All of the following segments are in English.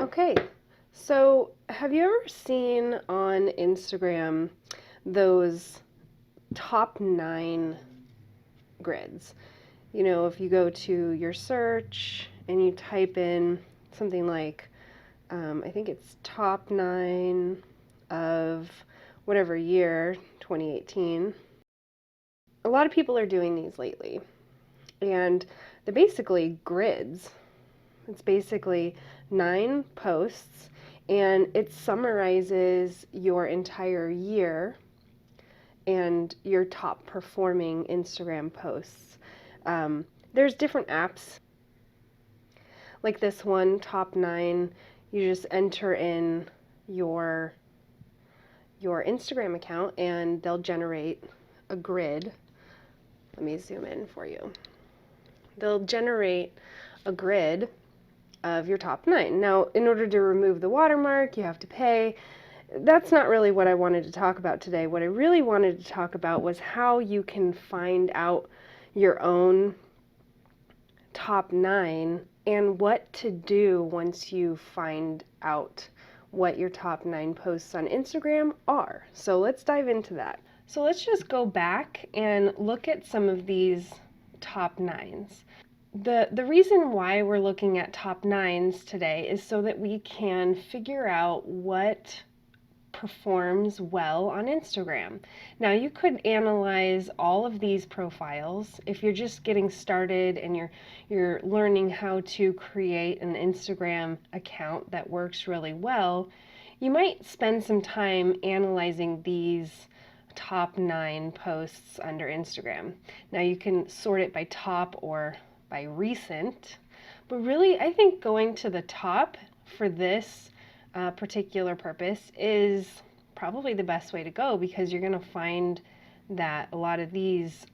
Okay, so have you ever seen on Instagram those top 9 grids? You know, if you go to your search and you type in something like, I think it's top 9 of whatever year, 2018. A lot of people are doing these lately, and they're basically grids. It's basically 9 posts, and it summarizes your entire year and your top performing Instagram posts. There's different apps like this one, top 9. You just enter in your Instagram account, and they'll generate a grid. Let me zoom in for you. They'll generate a grid of your top 9. Now, in order to remove the watermark, you have to pay. That's not really what I wanted to talk about today. What I really wanted to talk about was how you can find out your own top 9 and what to do once you find out what your top 9 posts on Instagram are. So let's dive into that. So let's just go back and look at some of these top 9s. The reason why we're looking at top 9s today is so that we can figure out what performs well on Instagram. Now, you could analyze all of these profiles if you're just getting started and you're learning how to create an Instagram account that works really well. You might spend some time analyzing these top 9 posts under Instagram. Now, you can sort it by top or by recent, but really I think going to the top for this particular purpose is probably the best way to go, because you're going to find that a lot of these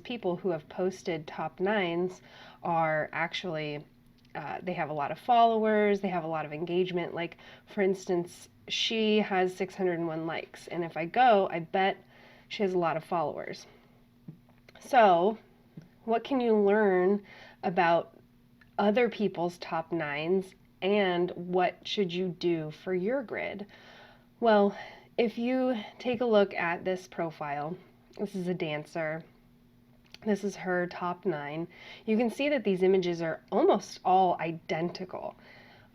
people who have posted top 9s are actually they have a lot of followers, they have a lot of engagement. Like, for instance, she has 601 likes, and if I go, I bet she has a lot of followers. So what can you learn about other people's top 9s, and what should you do for your grid? Well, if you take a look at this profile, this is a dancer. This is her top 9. You can see that these images are almost all identical.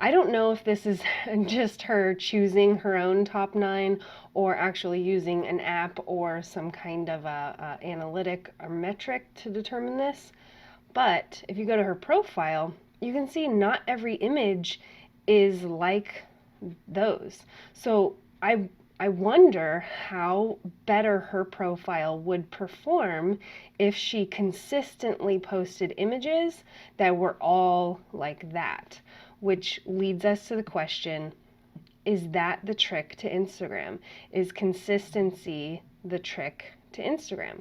I don't know if this is just her choosing her own top 9 or actually using an app or some kind of a analytic or metric to determine this. But if you go to her profile, you can see not every image is like those. So I wonder how better her profile would perform if she consistently posted images that were all like that, which leads us to the question, is that the trick to Instagram? Is consistency the trick to Instagram?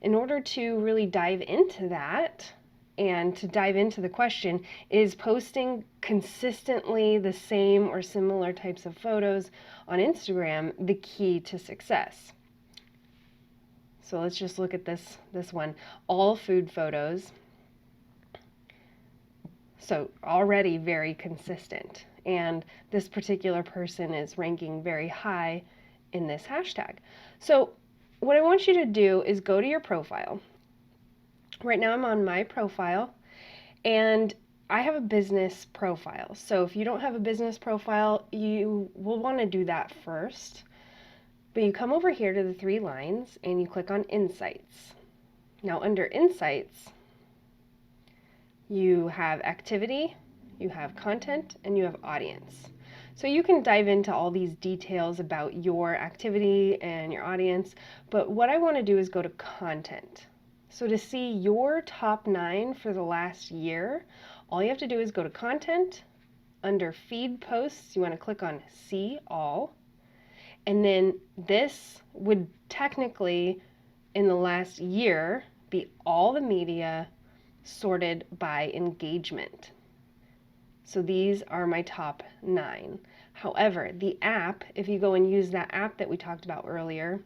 In order to really dive into that, and to dive into the question, is posting consistently the same or similar types of photos on Instagram the key to success? So let's just look at this one, all food photos. So already very consistent. And this particular person is ranking very high in this hashtag. So what I want you to do is go to your profile. Right now I'm on my profile, and I have a business profile. So if you don't have a business profile, you will want to do that first. But you come over here to the 3 lines and you click on Insights. Now under Insights, you have activity, you have content, and you have audience. So you can dive into all these details about your activity and your audience, but what I want to do is go to content. So to see your top 9 for the last year, all you have to do is go to content. Under feed posts, you want to click on see all. And then this would technically, in the last year, be all the media sorted by engagement. So these are my top 9. However, the app, if you go and use that app that we talked about earlier,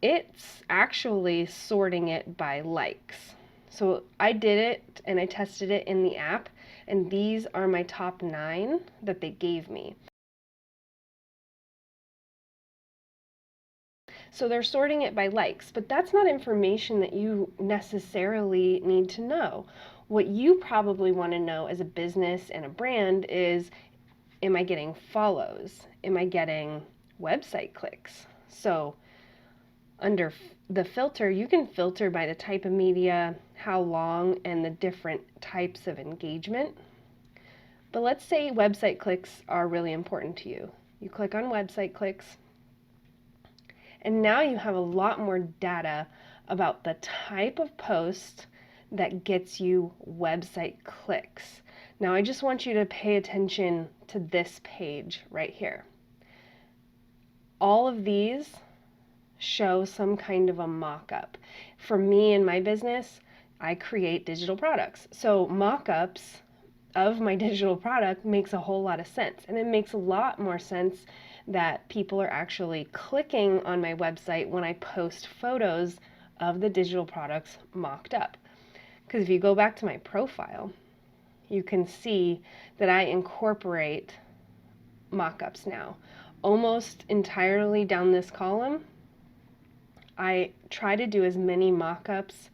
it's actually sorting it by likes. So I did it and I tested it in the app, and these are my top 9 that they gave me. So they're sorting it by likes, but that's not information that you necessarily need to know. What you probably want to know as a business and a brand is, am I getting follows? Am I getting website clicks? So under the filter, you can filter by the type of media, how long, and the different types of engagement. But let's say website clicks are really important to you. You click on website clicks, and now you have a lot more data about the type of post that gets you website clicks. Now I just want you to pay attention to this page right here. All of these show some kind of a mock-up. For me and my business, I create digital products. So mock-ups of my digital product makes a whole lot of sense. And it makes a lot more sense that people are actually clicking on my website when I post photos of the digital products mocked up. Because if you go back to my profile, you can see that I incorporate mock-ups now. Almost entirely down this column, I try to do as many mock-ups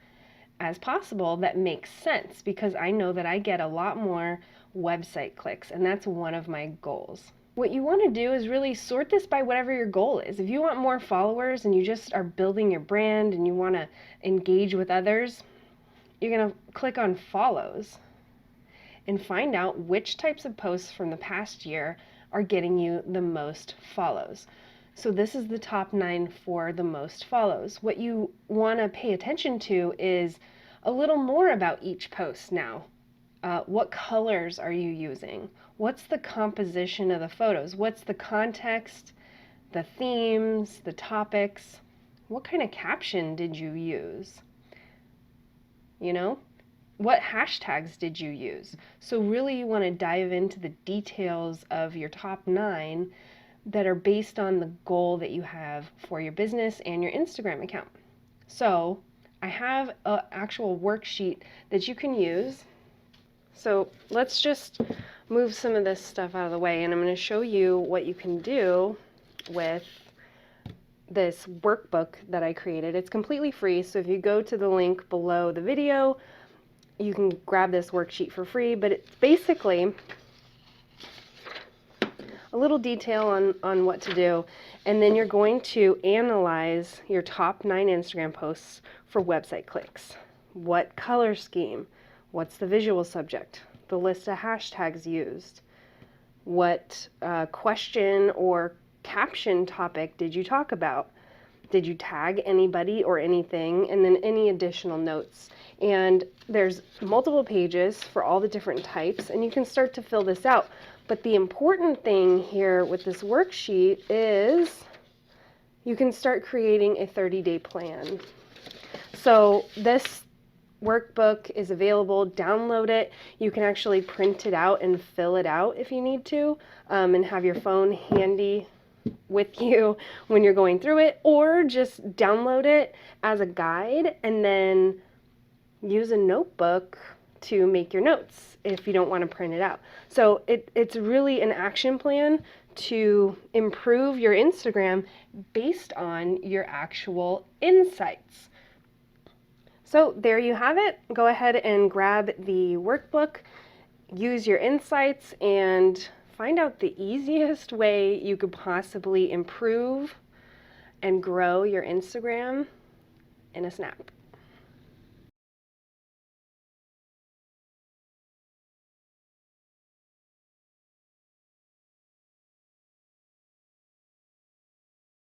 as possible that make sense, because I know that I get a lot more website clicks, and that's one of my goals. What you want to do is really sort this by whatever your goal is. If you want more followers and you just are building your brand and you want to engage with others, you're going to click on follows and find out which types of posts from the past year are getting you the most follows. So this is the top 9 for the most follows. What you want to pay attention to is a little more about each post now. What colors are you using? What's the composition of the photos? What's the context, the themes, the topics? What kind of caption did you use? You know, what hashtags did you use? So really you want to dive into the details of your top 9 that are based on the goal that you have for your business and your Instagram account. So I have an actual worksheet that you can use. So let's just move some of this stuff out of the way, and I'm going to show you what you can do with this workbook that I created. It's completely free, so if you go to the link below the video, you can grab this worksheet for free, but it's basically a little detail on what to do, and then you're going to analyze your top 9 Instagram posts for website clicks. What color scheme? What's the visual subject? The list of hashtags used? What question or caption topic did you talk about? Did you tag anybody or anything? And then any additional notes. And there's multiple pages for all the different types, and you can start to fill this out. But the important thing here with this worksheet is you can start creating a 30-day plan. So this workbook is available. Download it. You can actually print it out and fill it out if you need to, and have your phone handy with you when you're going through it, or just download it as a guide and then use a notebook to make your notes if you don't want to print it out. So it's really an action plan to improve your Instagram based on your actual insights. So there you have it. Go ahead and grab the workbook, use your insights, and find out the easiest way you could possibly improve and grow your Instagram in a snap.